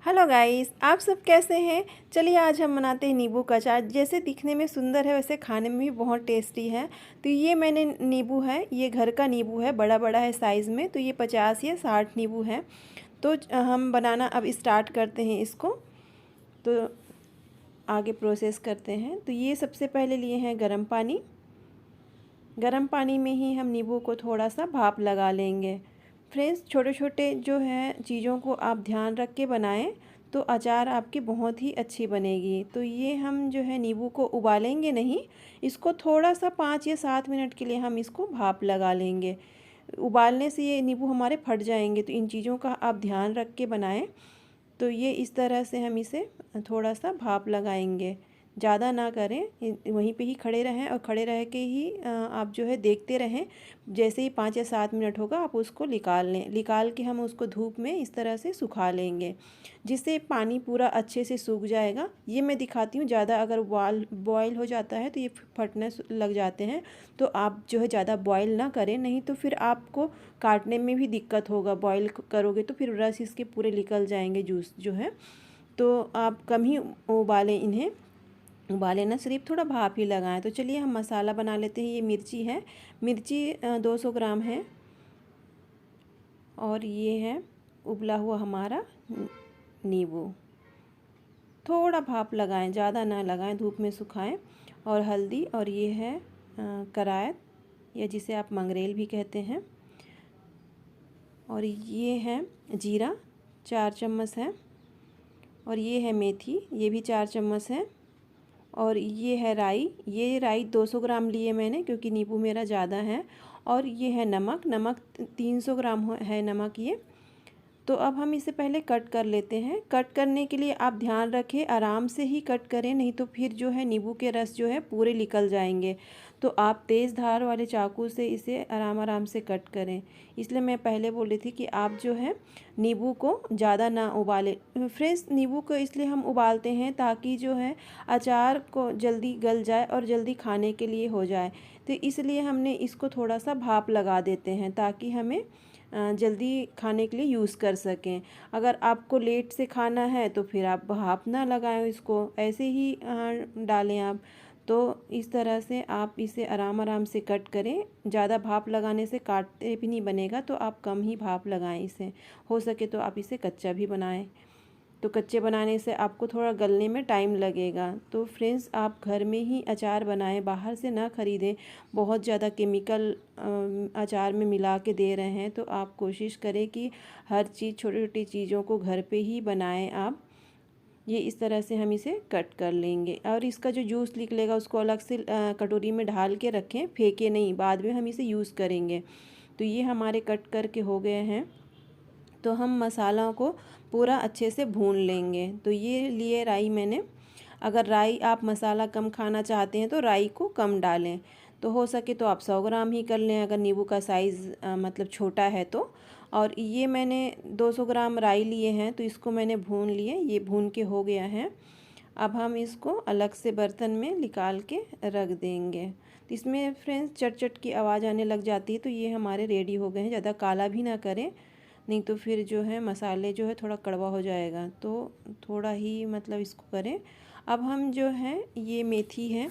Hello guys, आप सब कैसे हैं। चलिए आज हम बनाते हैं नींबू का अचार। जैसे दिखने में सुंदर है वैसे खाने में भी बहुत टेस्टी है। तो ये मैंने नींबू है, ये घर का नींबू है, बड़ा बड़ा है साइज़ में। तो ये 50 या 60 नींबू है। तो हम बनाना अब स्टार्ट करते हैं इसको। तो आगे प्रोसेस करते हैं। तो ये सबसे पहले लिए हैं गर्म पानी। गर्म पानी में ही हम नींबू को थोड़ा सा भाप लगा लेंगे। फ्रेंड्स, छोटे छोटे जो हैं चीज़ों को आप ध्यान रख के बनाएं तो अचार आपकी बहुत ही अच्छी बनेगी। तो ये हम जो है नींबू को उबालेंगे नहीं, इसको थोड़ा सा 5 या 7 मिनट के लिए हम इसको भाप लगा लेंगे। उबालने से ये नींबू हमारे फट जाएंगे, तो इन चीज़ों का आप ध्यान रख के बनाएं। तो ये इस तरह से हम इसे थोड़ा सा भाप लगाएंगे, ज़्यादा ना करें, वहीं पे ही खड़े रहें और खड़े रह के ही आप जो है देखते रहें। जैसे ही 5 या 7 मिनट होगा आप उसको निकाल लें। निकाल के हम उसको धूप में इस तरह से सुखा लेंगे, जिससे पानी पूरा अच्छे से सूख जाएगा। ये मैं दिखाती हूँ, ज़्यादा अगर बॉयल हो जाता है तो ये फटने लग जाते हैं। तो आप जो है ज़्यादा बॉयल ना करें, नहीं तो फिर आपको काटने में भी दिक्कत होगा। बॉयल करोगे तो फिर रस इसके पूरे निकल जाएंगे, जूस जो है। तो आप कम ही उबालें इन्हें, उबाले ना, सिर्फ थोड़ा भाप ही लगाएं। तो चलिए हम मसाला बना लेते हैं। ये मिर्ची है, मिर्ची 200 ग्राम है। और ये है उबला हुआ हमारा नींबू। थोड़ा भाप लगाएं, ज़्यादा ना लगाएं, धूप में सुखाएं। और हल्दी, और ये है करायत, या जिसे आप मंगरेल भी कहते हैं। और ये है जीरा, 4 चम्मच है। और ये है मेथी, ये भी 4 चम्मच है। और ये है राई, ये राई 200 ग्राम लिए मैंने क्योंकि नींबू मेरा ज़्यादा है। और ये है नमक, नमक 300 ग्राम है नमक ये। तो अब हम इसे पहले कट कर लेते हैं। कट करने के लिए आप ध्यान रखें, आराम से ही कट करें, नहीं तो फिर जो है नींबू के रस जो है पूरे निकल जाएंगे। तो आप तेज़ धार वाले चाकू से इसे आराम आराम से कट करें। इसलिए मैं पहले बोल रही थी कि आप जो है नींबू को ज़्यादा ना उबालें। फ्रेश नींबू को इसलिए हम उबालते हैं ताकि जो है अचार को जल्दी गल जाए और जल्दी खाने के लिए हो जाए। तो इसलिए हमने इसको थोड़ा सा भाप लगा देते हैं ताकि हमें जल्दी खाने के लिए यूज़ कर सकें। अगर आपको लेट से खाना है तो फिर आप भाप ना लगाएं, इसको ऐसे ही डालें आप। तो इस तरह से आप इसे आराम आराम से कट करें। ज़्यादा भाप लगाने से काटते भी नहीं बनेगा, तो आप कम ही भाप लगाएं इसे। हो सके तो आप इसे कच्चा भी बनाएं। तो कच्चे बनाने से आपको थोड़ा गलने में टाइम लगेगा। तो फ्रेंड्स, आप घर में ही अचार बनाएं, बाहर से ना ख़रीदें। बहुत ज़्यादा केमिकल अचार में मिला के दे रहे हैं। तो आप कोशिश करें कि हर चीज़, छोटी छोटी चीज़ों को घर पे ही बनाएं आप। ये इस तरह से हम इसे कट कर लेंगे। और इसका जो जूस निकलेगा उसको अलग से कटोरी में ढाल के रखें, फेंके नहीं, बाद में हम इसे यूज़ करेंगे। तो ये हमारे कट करके हो गए हैं। तो हम मसालों को पूरा अच्छे से भून लेंगे। तो ये लिए राई मैंने। अगर राई आप मसाला कम खाना चाहते हैं तो राई को कम डालें। तो हो सके तो आप 100 ग्राम ही कर लें, अगर नींबू का साइज़ मतलब छोटा है तो। और ये मैंने 200 ग्राम राई लिए हैं, तो इसको मैंने भून लिए, ये भून के हो गया है। अब हम इसको अलग से बर्तन में निकाल के रख देंगे। तो इसमें फ्रेंड्स चट चट की आवाज़ आने लग जाती है। तो ये हमारे रेडी हो गए हैं। ज़्यादा काला भी ना करें, नहीं तो फिर जो है मसाले जो है थोड़ा कड़वा हो जाएगा। तो थोड़ा ही मतलब इसको करें। अब हम जो है ये मेथी है,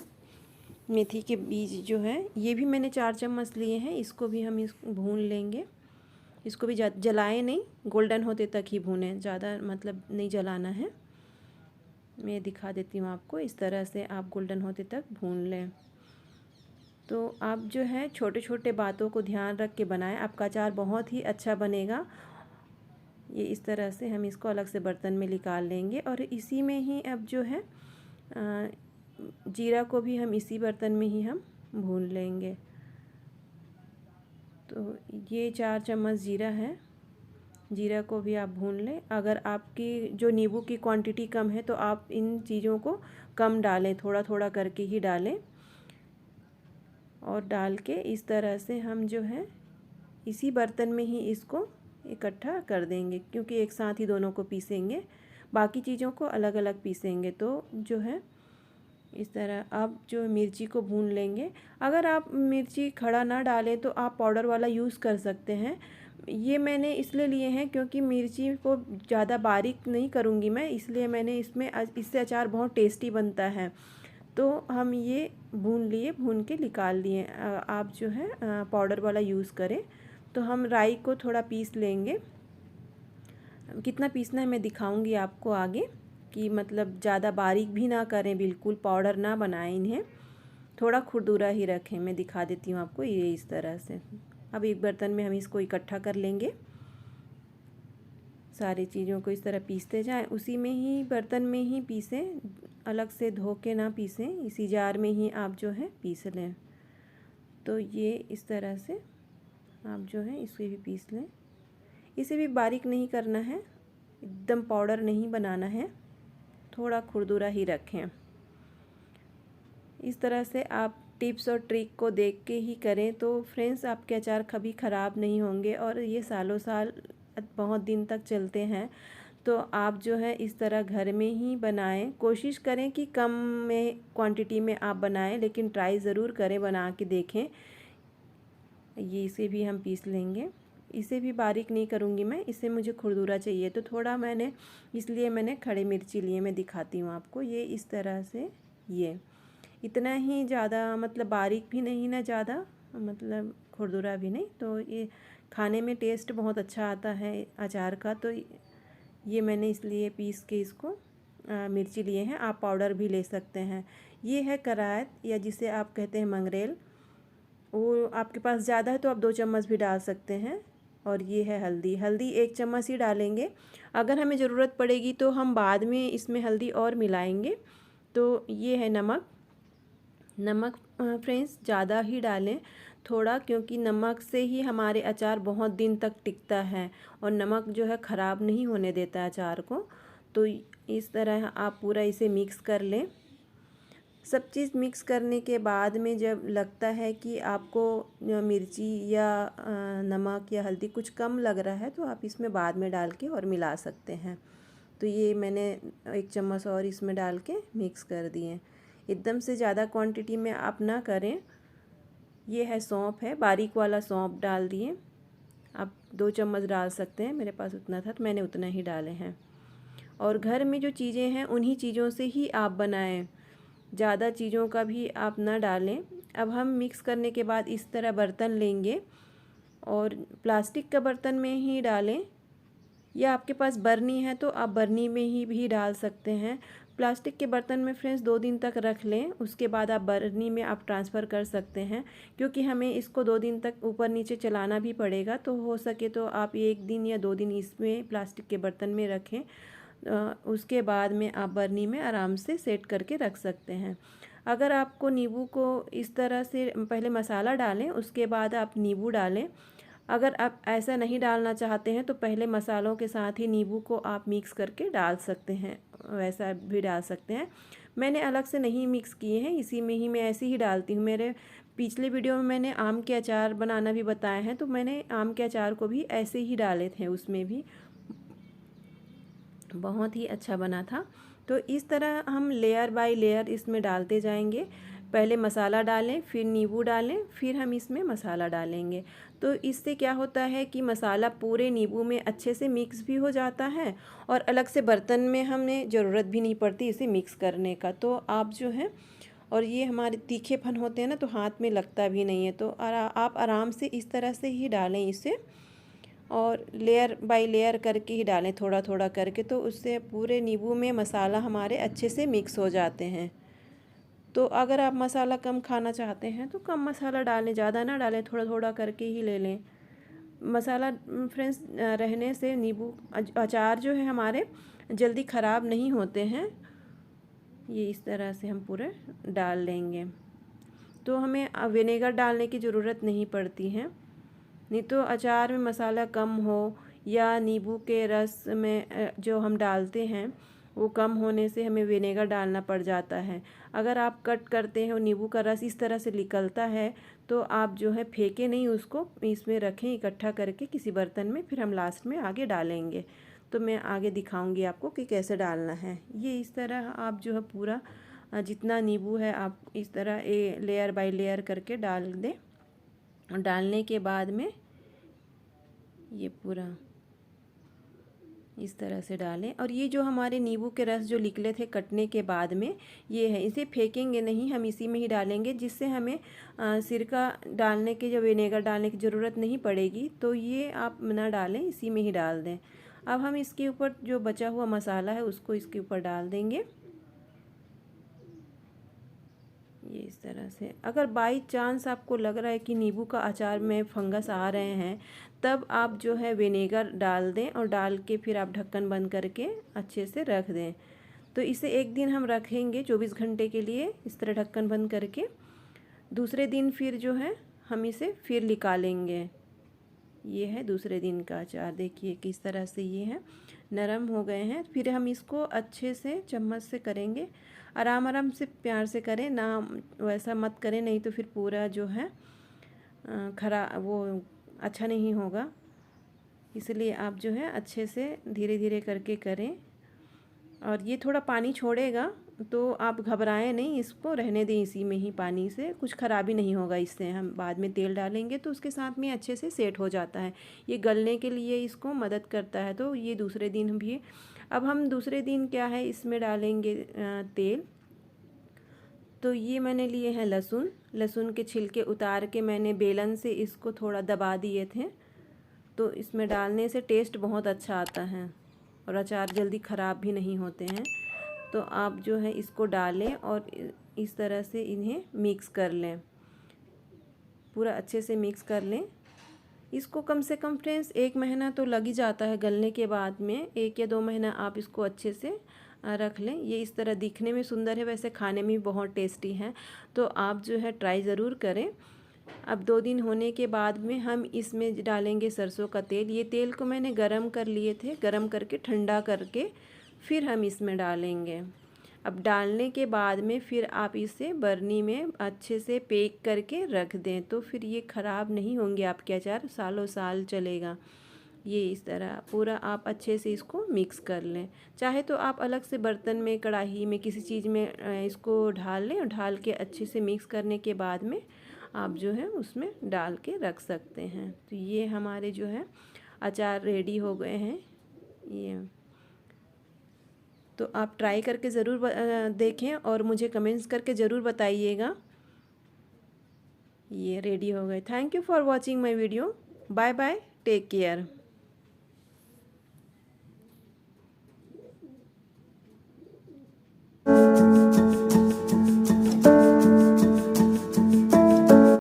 मेथी के बीज जो है ये भी मैंने 4 चम्मच लिए हैं। इसको भी हम भून लेंगे। इसको भी जलाएं नहीं, गोल्डन होते तक ही भूनें, ज़्यादा मतलब नहीं जलाना है। मैं दिखा देती हूँ आपको, इस तरह से आप गोल्डन होते तक भून लें। तो आप जो है छोटे छोटे बातों को ध्यान रख के बनाएं, आपका अचार बहुत ही अच्छा बनेगा। ये इस तरह से हम इसको अलग से बर्तन में निकाल लेंगे। और इसी में ही अब जो है जीरा को भी हम इसी बर्तन में ही हम भून लेंगे। तो ये 4 चम्मच जीरा है, जीरा को भी आप भून लें। अगर आपकी जो नींबू की क्वांटिटी कम है तो आप इन चीज़ों को कम डालें, थोड़ा थोड़ा करके ही डालें। और डाल के इस तरह से हम जो है इसी बर्तन में ही इसको इकट्ठा कर देंगे, क्योंकि एक साथ ही दोनों को पीसेंगे, बाकी चीज़ों को अलग अलग पीसेंगे। तो जो है इस तरह आप जो मिर्ची को भून लेंगे। अगर आप मिर्ची खड़ा ना डालें तो आप पाउडर वाला यूज़ कर सकते हैं। ये मैंने इसलिए लिए हैं क्योंकि मिर्ची को ज़्यादा बारीक नहीं करूँगी मैं, इसलिए मैंने इससे अचार बहुत टेस्टी बनता है। तो हम ये भून लिए, भून के निकाल लिए। आप जो है पाउडर वाला यूज़ करें। तो हम राई को थोड़ा पीस लेंगे। कितना पीसना है मैं दिखाऊंगी आपको आगे, कि मतलब ज़्यादा बारीक भी ना करें, बिल्कुल पाउडर ना बनाएं इन्हें, थोड़ा खुरदुरा ही रखें। मैं दिखा देती हूँ आपको, ये इस तरह से। अब एक बर्तन में हम इसको इकट्ठा कर लेंगे। सारी चीज़ों को इस तरह पीसते जाएं, उसी में ही बर्तन में ही पीसें, अलग से धो के ना पीसें, इसी जार में ही आप जो है पीस लें। तो ये इस तरह से आप जो है इसे भी पीस लें। इसे भी बारीक नहीं करना है, एकदम पाउडर नहीं बनाना है, थोड़ा खुरदुरा ही रखें। इस तरह से आप टिप्स और ट्रिक को देख के ही करें तो फ्रेंड्स आपके अचार कभी ख़राब नहीं होंगे और ये सालों साल बहुत दिन तक चलते हैं। तो आप जो है इस तरह घर में ही बनाएं। कोशिश करें कि कम में क्वांटिटी में आप बनाएं, लेकिन ट्राई ज़रूर करें, बना के देखें। ये इसे भी हम पीस लेंगे। इसे भी बारीक नहीं करूँगी मैं, इसे मुझे खुरदुरा चाहिए तो थोड़ा मैंने, इसलिए मैंने खड़ी मिर्ची लिए। मैं दिखाती हूँ आपको, ये इस तरह से, ये इतना ही, ज़्यादा मतलब बारीक भी नहीं ना ज़्यादा मतलब खुरदुरा भी नहीं। तो ये खाने में टेस्ट बहुत अच्छा आता है अचार का। तो ये मैंने इसलिए पीस के इसको मिर्ची लिए हैं। आप पाउडर भी ले सकते हैं। ये है करायत, या जिसे आप कहते हैं मंगरेल। वो आपके पास ज़्यादा है तो आप 2 चम्मच भी डाल सकते हैं। और ये है हल्दी। हल्दी 1 चम्मच ही डालेंगे, अगर हमें ज़रूरत पड़ेगी तो हम बाद में इसमें हल्दी और मिलाएंगे। तो ये है नमक। नमक फ्रेंड्स ज़्यादा ही डालें थोड़ा, क्योंकि नमक से ही हमारे अचार बहुत दिन तक टिकता है और नमक जो है ख़राब नहीं होने देता अचार को। तो इस तरह आप पूरा इसे मिक्स कर लें। सब चीज़ मिक्स करने के बाद में जब लगता है कि आपको मिर्ची या नमक या हल्दी कुछ कम लग रहा है तो आप इसमें बाद में डाल के और मिला सकते हैं। तो ये मैंने 1 चम्मच और इसमें डाल के मिक्स कर दिए। एकदम से ज़्यादा क्वांटिटी में आप ना करें। ये है सौंफ, है बारीक वाला सौंफ डाल दिए। आप 2 चम्मच डाल सकते हैं, मेरे पास उतना था तो मैंने उतना ही डाले हैं। और घर में जो चीज़ें हैं उन्हीं चीज़ों से ही आप बनाएं, ज़्यादा चीज़ों का भी आप ना डालें। अब हम मिक्स करने के बाद इस तरह बर्तन लेंगे और प्लास्टिक का बर्तन में ही डालें, या आपके पास बर्नी है तो आप बर्नी में ही भी डाल सकते हैं। प्लास्टिक के बर्तन में फ्रेंड्स 2 दिन तक रख लें, उसके बाद आप बर्नी में आप ट्रांसफ़र कर सकते हैं, क्योंकि हमें इसको 2 दिन तक ऊपर नीचे चलाना भी पड़ेगा। तो हो सके तो आप 1 दिन या 2 दिन इसमें प्लास्टिक के बर्तन में रखें, उसके बाद में आप बर्नी में आराम से सेट करके रख सकते हैं। अगर आपको नींबू को इस तरह से पहले मसाला डालें, उसके बाद आप नींबू डालें। अगर आप ऐसा नहीं डालना चाहते हैं तो पहले मसालों के साथ ही नींबू को आप मिक्स करके डाल सकते हैं, वैसा भी डाल सकते हैं। मैंने अलग से नहीं मिक्स किए हैं, इसी में ही मैं ऐसे ही डालती हूँ। मेरे पिछले वीडियो में मैंने आम के अचार बनाना भी बताया है, तो मैंने आम के अचार को भी ऐसे ही डाले थे, उसमें भी बहुत ही अच्छा बना था। तो इस तरह हम लेयर बाय लेयर इसमें डालते जाएंगे। पहले मसाला डालें, फिर नींबू डालें, फिर हम इसमें मसाला डालेंगे। तो इससे क्या होता है कि मसाला पूरे नींबू में अच्छे से मिक्स भी हो जाता है और अलग से बर्तन में हमें ज़रूरत भी नहीं पड़ती इसे मिक्स करने का। तो आप जो है, और ये हमारे तीखेपन होते हैं ना तो हाथ में लगता भी नहीं है। तो आप आराम से इस तरह से ही डालें इसे, और लेयर बाय लेयर करके ही डालें, थोड़ा थोड़ा करके, तो उससे पूरे नींबू में मसाला हमारे अच्छे से मिक्स हो जाते हैं। तो अगर आप मसाला कम खाना चाहते हैं तो कम मसाला डालें, ज़्यादा ना डालें, थोड़ा थोड़ा करके ही ले लें। मसाला फ्रेंड्स रहने से नींबू अचार जो है हमारे जल्दी ख़राब नहीं होते हैं। ये इस तरह से हम पूरे डाल लेंगे। तो हमें विनेगर डालने की ज़रूरत नहीं पड़ती है, नहीं तो अचार में मसाला कम हो या नींबू के रस में जो हम डालते हैं वो कम होने से हमें विनेगर डालना पड़ जाता है। अगर आप कट करते हैं और नींबू का रस इस तरह से निकलता है तो आप जो है फेंके नहीं, उसको इसमें रखें इकट्ठा करके किसी बर्तन में, फिर हम लास्ट में आगे डालेंगे। तो मैं आगे दिखाऊंगी आपको कि कैसे डालना है। ये इस तरह आप जो है पूरा जितना नींबू है आप इस तरह लेयर बाय लेयर करके डाल दें। डालने के बाद में ये पूरा इस तरह से डालें। और ये जो हमारे नींबू के रस जो निकले थे कटने के बाद में, ये है, इसे फेंकेंगे नहीं, हम इसी में ही डालेंगे, जिससे हमें सिरका डालने की, जो विनेगर डालने की ज़रूरत नहीं पड़ेगी। तो ये आप ना डालें, इसी में ही डाल दें। अब हम इसके ऊपर जो बचा हुआ मसाला है उसको इसके ऊपर डाल देंगे, ये इस तरह से। अगर बाई चांस आपको लग रहा है कि नींबू का अचार में फंगस आ रहे हैं, तब आप जो है विनेगर डाल दें, और डाल के फिर आप ढक्कन बंद करके अच्छे से रख दें। तो इसे एक दिन हम रखेंगे 24 घंटे के लिए, इस तरह ढक्कन बंद करके। दूसरे दिन फिर जो है हम इसे फिर निकालेंगे। ये है दूसरे दिन का अचार, देखिए किस तरह से ये है, नरम हो गए हैं। फिर हम इसको अच्छे से चम्मच से करेंगे, आराम आराम से, प्यार से करें ना, वैसा मत करें, नहीं तो फिर पूरा जो है वो अच्छा नहीं होगा। इसलिए आप जो है अच्छे से धीरे धीरे करके करें। और ये थोड़ा पानी छोड़ेगा, तो आप घबराएं नहीं, इसको रहने दें इसी में ही, पानी से कुछ ख़राबी नहीं होगा। इससे हम बाद में तेल डालेंगे तो उसके साथ में अच्छे से सेट हो जाता है, ये गलने के लिए इसको मदद करता है। तो ये दूसरे दिन भी, अब हम दूसरे दिन क्या है इसमें डालेंगे तेल। तो ये मैंने लिए हैं लहसुन, लहसुन के छिलके उतार के मैंने बेलन से इसको थोड़ा दबा दिए थे। तो इसमें डालने से टेस्ट बहुत अच्छा आता है, और अचार जल्दी ख़राब भी नहीं होते हैं। तो आप जो है इसको डालें और इस तरह से इन्हें मिक्स कर लें, पूरा अच्छे से मिक्स कर लें। इसको कम से कम फ्रेंड्स 1 महीना तो लग ही जाता है गलने के बाद में, 1 या 2 महीना आप इसको अच्छे से रख लें। ये इस तरह दिखने में सुंदर है, वैसे खाने में भी बहुत टेस्टी है। तो आप जो है ट्राई ज़रूर करें। अब 2 दिन होने के बाद में हम इसमें डालेंगे सरसों का तेल। ये तेल को मैंने गरम कर लिए थे, गरम करके ठंडा करके फिर हम इसमें डालेंगे। अब डालने के बाद में फिर आप इसे बर्नी में अच्छे से पैक करके रख दें, तो फिर ये ख़राब नहीं होंगे आपके अचार, सालों साल चलेगा। ये इस तरह पूरा आप अच्छे से इसको मिक्स कर लें। चाहे तो आप अलग से बर्तन में, कढ़ाई में, किसी चीज़ में इसको ढाल लें, और ढाल के अच्छे से मिक्स करने के बाद में आप जो है उसमें डाल के रख सकते हैं। तो ये हमारे जो है अचार रेडी हो गए हैं ये। तो आप ट्राई करके ज़रूर देखें और मुझे कमेंट्स करके ज़रूर बताइएगा। ये रेडी हो गए। Thank you for watching my video. Bye bye, take care.